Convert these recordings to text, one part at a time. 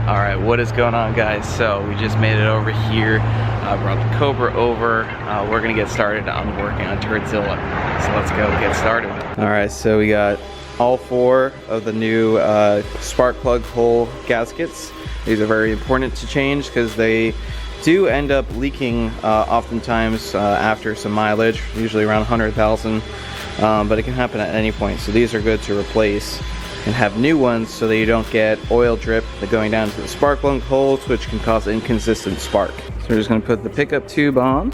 Alright, what is going on, guys? So we just made it over here, brought the Cobra over. We're gonna get started on working on Turdzilla. So let's go get started. Alright, so we got all 4 of the new spark plug hole gaskets. These are very important to change because they do end up leaking oftentimes after some mileage, usually around 100,000, but it can happen at any point. So these are good to replace and have new ones so that you don't get oil drip going down to the spark plug holes, which can cause inconsistent spark. So we're just going to put the pickup tube on.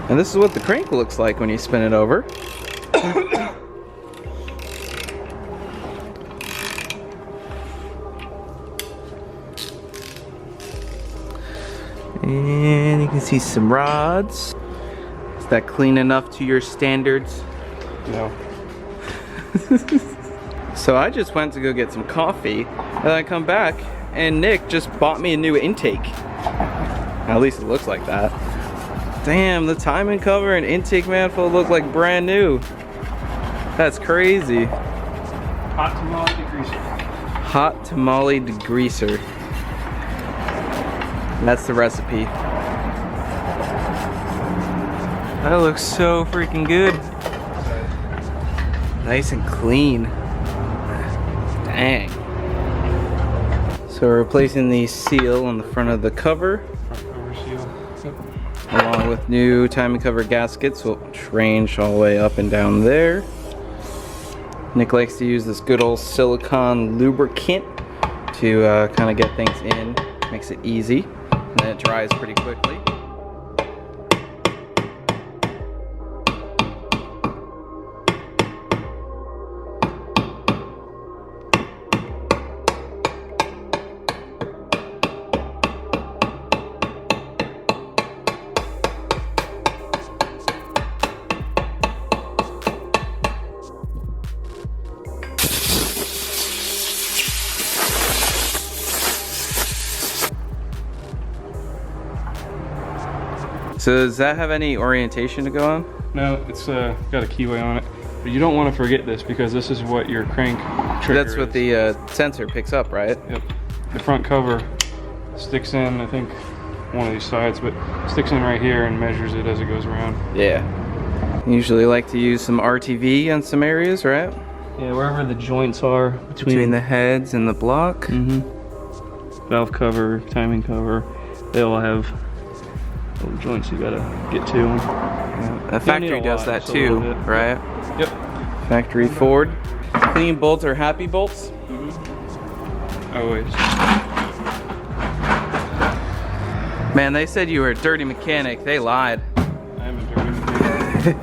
And this is what the crank looks like when you spin it over. And you can see some rods. Is that clean enough to your standards? No. So I just went to go get some coffee, and I come back, and Nick just bought me a new intake. At least it looks like that. Damn, the timing cover and intake manifold look like brand new. That's crazy. Hot tamale degreaser. Hot tamale degreaser. That's the recipe. That looks so freaking good. Nice and clean. Dang. So we're replacing the seal on the front of the cover. Front cover seal. Yep. Along with new timing cover gaskets, which range all the way up and down there. Nick likes to use this good old silicone lubricant to kind of get things in. Makes it easy. And then it dries pretty quickly. So does that have any orientation to go on? No, it's got a keyway on it. But you don't want to forget this because this is what your crank trigger That's what the sensor picks up, right? Yep. The front cover sticks in, I think, one of these sides, but sticks in right here and measures it as it goes around. Yeah. Usually like to use some RTV on some areas, right? Yeah, wherever the joints are Between the heads and the block. Mm-hmm. Valve cover, timing cover, they all have little joints you gotta get to. Yeah. The factory does that too, right? Yep. Factory Ford. Clean bolts are happy bolts? Mm-hmm. Always. Man, they said you were a dirty mechanic. They lied. I am a dirty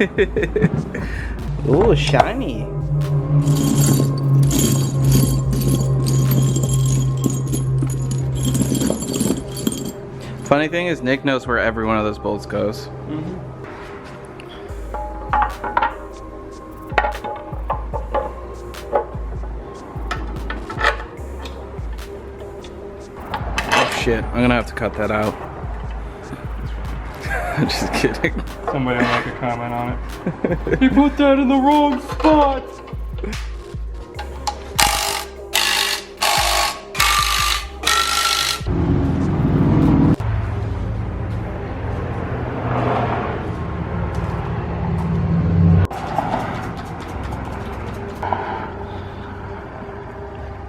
mechanic. Ooh, shiny. Funny thing is, Nick knows where every one of those bolts goes. Mm-hmm. Oh shit, I'm gonna have to cut that out. I'm just kidding. Somebody will make a comment on it. You put that in the wrong spot!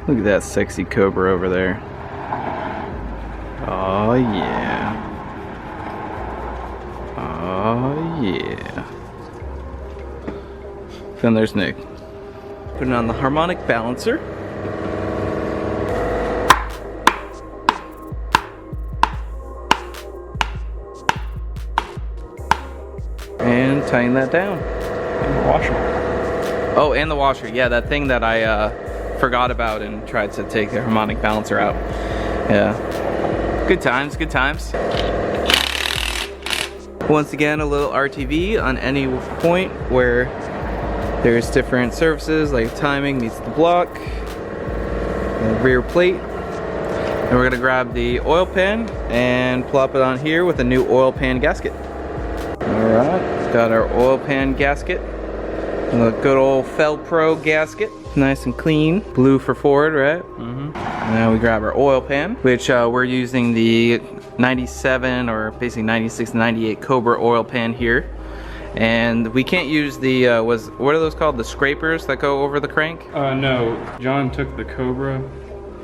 Look at that sexy Cobra over there. Oh yeah. Oh yeah. Then there's Nick. Putting on the harmonic balancer. And tying that down. And the washer. Oh, and the washer. Yeah, that thing that I forgot about and tried to take the harmonic balancer out. Yeah. Good times, good times. Once again, a little RTV on any point where there's different surfaces, like timing meets the block, the rear plate. And we're gonna grab the oil pan and plop it on here with a new oil pan gasket. All right, got our oil pan gasket. The good old Felpro gasket, nice and clean. Blue for Ford, right? Mm-hmm. Now we grab our oil pan, which we're using the 97 or basically 96 98 Cobra oil pan here. And we can't use the, what are those called? The scrapers that go over the crank? No, John took the Cobra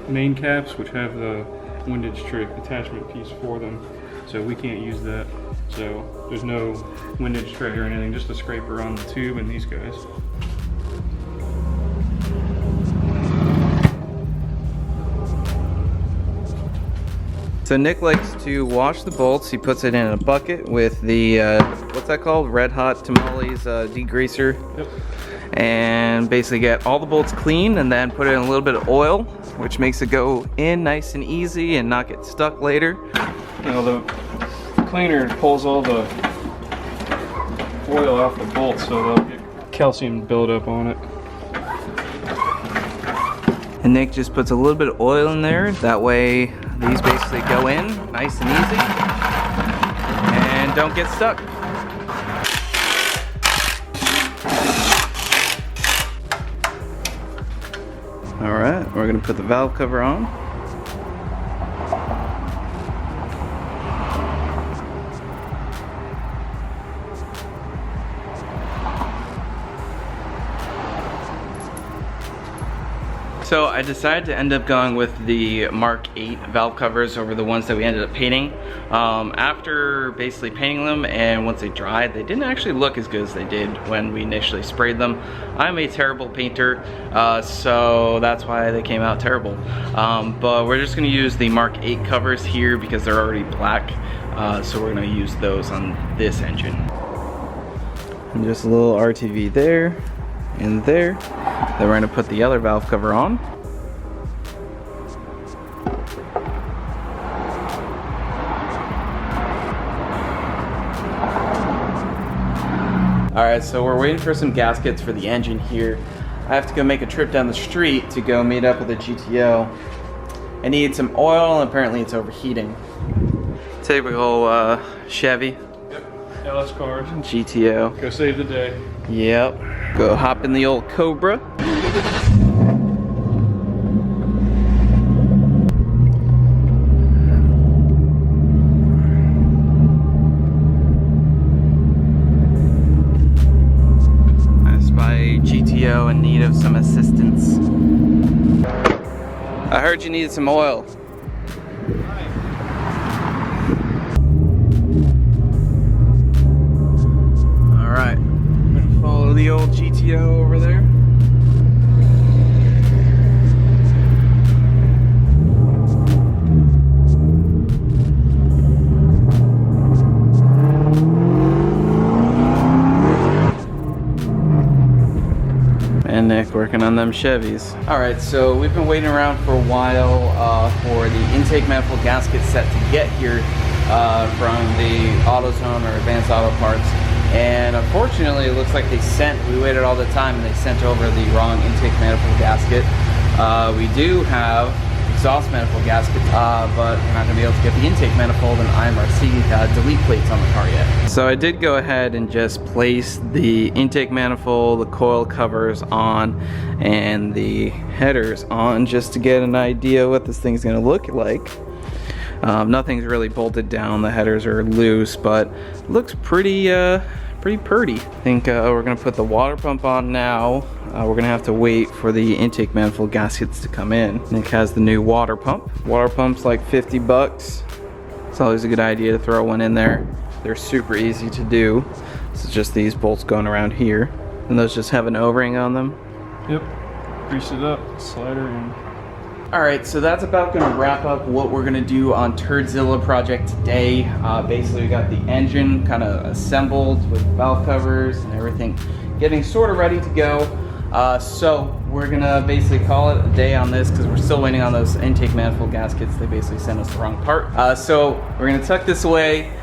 main caps, which have the windage strip attachment piece for them. So we can't use that. So there's no windage thread or anything, just a scraper on the tube and these guys. So Nick likes to wash the bolts. He puts it in a bucket with the, what's that called? Red Hot Tamales degreaser. Yep. And basically get all the bolts clean and then put in a little bit of oil, which makes it go in nice and easy and not get stuck later. You know, the cleaner pulls all the oil off the bolts so they'll get calcium buildup on it. And Nick just puts a little bit of oil in there. That way these basically go in nice and easy and don't get stuck. All right, we're gonna put the valve cover on. So I decided to end up going with the Mark VIII valve covers over the ones that we ended up painting. After basically painting them and once they dried, they didn't actually look as good as they did when we initially sprayed them. I'm a terrible painter, so that's why they came out terrible. But we're just gonna use the Mark VIII covers here because they're already black. So we're gonna use those on this engine. And just a little RTV there and there. Then we're gonna put the other valve cover on. All right, so we're waiting for some gaskets for the engine here. I have to go make a trip down the street to go meet up with a GTO. I need some oil and apparently it's overheating. Typical Chevy. Yep, LS cars. GTO. Go save the day. Yep. Go hop in the old Cobra. I spy GTO in need of some assistance. I heard you needed some oil. Alright. Follow the old GTO over there. And Nick working on them Chevys. Alright, so we've been waiting around for a while for the intake manifold gasket set to get here from the AutoZone or Advanced Auto Parts. And unfortunately, it looks like we waited all the time and they sent over the wrong intake manifold gasket. We do have exhaust manifold gasket, but we're not gonna be able to get the intake manifold and IMRC delete plates on the car yet. So I did go ahead and just place the intake manifold, the coil covers on, and the headers on just to get an idea what this thing's gonna look like. Nothing's really bolted down, the headers are loose, but it looks pretty purty. I think we're gonna put the water pump on now. We're gonna have to wait for the intake manifold gaskets to come in. Nick has the new water pump. Water pump's like 50 bucks. It's always a good idea to throw one in there. They're super easy to do. This is just these bolts going around here. And those just have an O-ring on them. Yep, grease it up, slider in. Alright, so that's about going to wrap up what we're going to do on Turdzilla project today. Basically we got the engine kind of assembled with valve covers and everything getting sort of ready to go. So we're going to basically call it a day on this because we're still waiting on those intake manifold gaskets. They basically sent us the wrong part. So we're going to tuck this away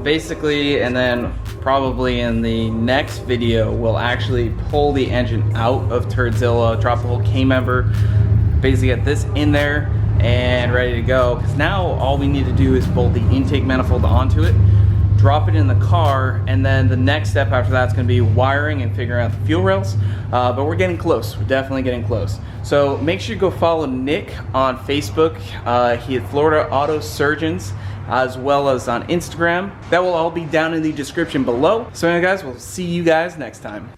basically, and then probably in the next video we'll actually pull the engine out of Turdzilla, drop the whole K-member, basically get this in there and ready to go, because now all we need to do is bolt the intake manifold onto it. drop it in the car, and then the next step after that is going to be wiring and figuring out the fuel rails. But we're getting close. We're definitely getting close. So make sure you go follow Nick on Facebook. He is Florida Auto Surgeons, as well as on Instagram. That will all be down in the description below. So anyway guys, we'll see you guys next time.